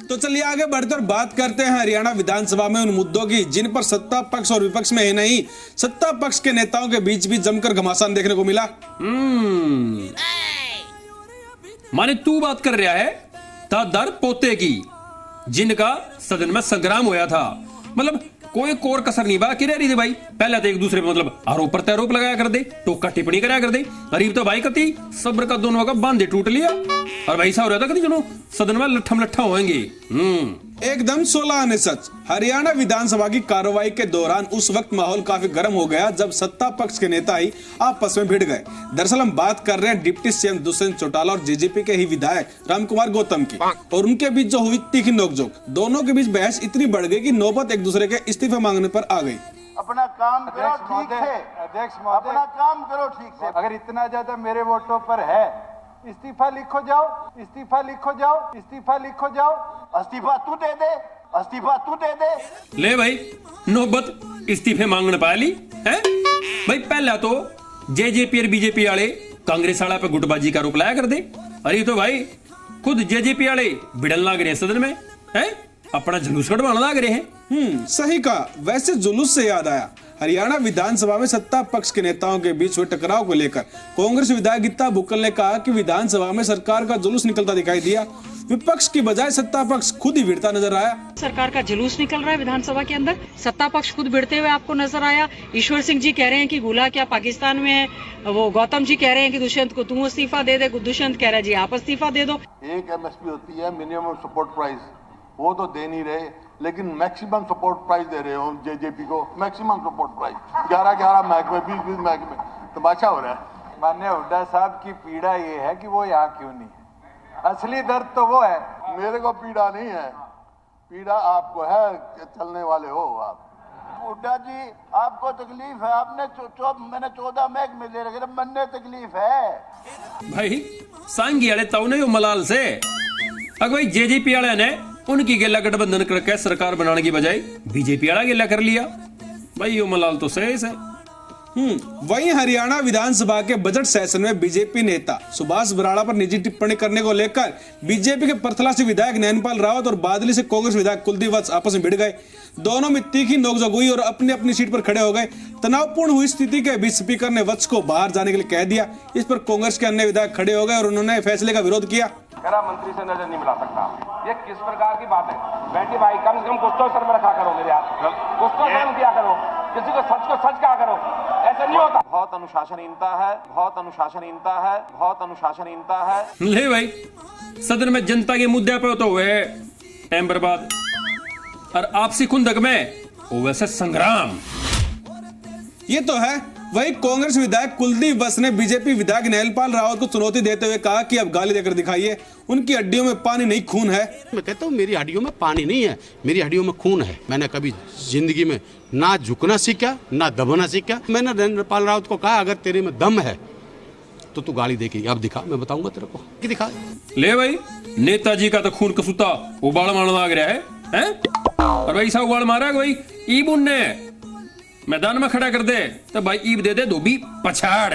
तो चलिए आगे बढ़ते और बात करते हैं हरियाणा विधानसभा में उन मुद्दों की जिन पर सत्ता पक्ष और विपक्ष में ही नहीं, सत्ता पक्ष के नेताओं के बीच भी जमकर घमासान देखने को मिला। माने तू बात कर रहा है दादर पोते की, जिनका सदन में संग्राम होया था। मतलब कोई कोर कसर नहीं बाकी रह रही थी भाई। पहले तो एक दूसरे पे मतलब आरोप प्रत्यारोप लगाया कर दे, टोका टिप्पणी कराया कर दे। गरीब तो भाई कती सब्र का दोनों का बांधे टूट लिया और भाई ऐसा हो रहा था कभी दोनों सदन में लट्ठम लट्ठा होंगे। एकदम 16 आने सच। हरियाणा विधानसभा की कार्रवाई के दौरान उस वक्त माहौल काफी गर्म हो गया जब सत्ता पक्ष के नेता ही आपस में भिड़ गए। दरअसल हम बात कर रहे हैं डिप्टी सीएम दुष्यंत चौटाला और जेजेपी के ही विधायक रामकुमार गौतम की, और उनके बीच जो हुई तीखी नोकझोंक। दोनों के बीच बहस इतनी बढ़ गई कि नौबत एक दूसरे के इस्तीफे मांगने पर आ गई। अपना काम करो ठीक है अध्यक्ष महोदय, अपना काम करो ठीक से। अगर इतना ज्यादा मेरे वोटों पर है, इस्तीफा लिखो जाओ, इस्तीफा लिखो जाओ, इस्तीफा लिखो जाओ। इस्तीफा तू दे दे, इस्तीफा तू दे दे। ले भाई नौबत इस्तीफे मांगने पा ली है भाई। पहला तो जेजेपी और बीजेपी वाले कांग्रेस वाला पे गुटबाजी का आरोप लाया कर दे। अरे तो भाई खुद जेजेपी वाले भिड़न लाग रहे हैं सदन में, है अपना जुलूस कटवाने लाग रहे हैं। सही कहा। वैसे जुलूस से याद आया, हरियाणा विधानसभा में सत्ता पक्ष के नेताओं के बीच हुए टकराव को लेकर कांग्रेस विधायक गीता बुक्कल ने कहा कि विधानसभा में सरकार का जुलूस निकलता दिखाई दिया। विपक्ष की बजाय सत्ता पक्ष खुद ही भिड़ता नजर आया। सरकार का जुलूस निकल रहा है विधानसभा के अंदर, सत्ता पक्ष खुद भिड़ते हुए आपको नजर आया। ईश्वर सिंह जी कह रहे हैं कि गुला क्या पाकिस्तान में है, वो गौतम जी कह रहे हैं कि दुष्यंत को तू इस्तीफा दे दे, दुष्यंत कह रहा है जी आप इस्तीफा दे दो। एक एमएसपी होती है मिनिमम सपोर्ट प्राइस, वो तो दे नहीं रहे, लेकिन मैक्सिमम सपोर्ट प्राइस दे रहे हो जेजेपी को। मैक्सिमम सपोर्ट प्राइस 11 महकमे 20 महकमे, तमाशा हो रहा है। माननीय हुड्डा साहब की पीड़ा ये है कि वो यहाँ क्यों नहीं है। असली दर्द तो वो है। मेरे को पीड़ा नहीं है, पीड़ा आपको है, चलने वाले हो आप। हुड्डा जी आपको तकलीफ है, आपने मैंने 14 महकमे दे रखे, मन्ने तकलीफ है भाई। सांगी वाले तो नहीं मलाल से, अगर भाई जेजेपी वाले ने उनकी गेला गठबंधन करके सरकार बनाने की बजाय बीजेपी वाला गेला कर लिया भाई। यो मलाल तो सही है। वहीं हरियाणा विधानसभा के बजट सेशन में बीजेपी नेता सुभाष बराड़ा पर निजी टिप्पणी करने को लेकर बीजेपी के परथला से विधायक नैनपाल रावत और बादली से कांग्रेस विधायक कुलदीप वत्स आपस में भिड़ गए। दोनों में तीखी नोकझोंक हुई और अपनी अपनी सीट पर खड़े हो गए। तनावपूर्ण हुई स्थिति के बीच स्पीकर ने वत्स को बाहर जाने के लिए कह दिया। इस पर कांग्रेस के अन्य विधायक खड़े हो गए और उन्होंने फैसले का विरोध किया। मंत्री से नजर नहीं मिला सकता, ये किस प्रकार की बात है? बेटी भाई कम से कम कुछ तो शर्म रखा करो, मेरे हाथ कुछ तो शर्म किया करो, किसी को सच कहा करो, ऐसा नहीं होता। बहुत अनुशासनहीनता है, बहुत अनुशासनहीनता है, बहुत अनुशासनहीनता है। ले भाई सदन में जनता के मुद्दे पे तो हुए टाइम बर्बाद और आपसी खुंदक में वो वैसे संग्राम। ये तो है। वही कांग्रेस विधायक कुलदीप वत्स ने बीजेपी विधायक नैनपाल रावत को चुनौती देते हुए कहा कि अब गाली देकर दिखाइए, उनकी हड्डियों में पानी नहीं खून है। मैं कहता हूँ मेरी हड्डियों में पानी नहीं है, मेरी हड्डियों में खून है। मैंने कभी जिंदगी में ना झुकना सीखा ना दबना सीखा। मैंने नैनपाल रावत को कहा अगर तेरे में दम है तो तू गाली देगी, अब दिखा, मैं बताऊंगा तेरे को कि दिखा। ले भाई नेताजी का तो खून कसूता उबाल मारने लग रहा है और भाई सा उबाल मारा भाई ईब उनने मैदान में खड़ा कर दे तो भाई ईब दे दे धोबी पछाड़।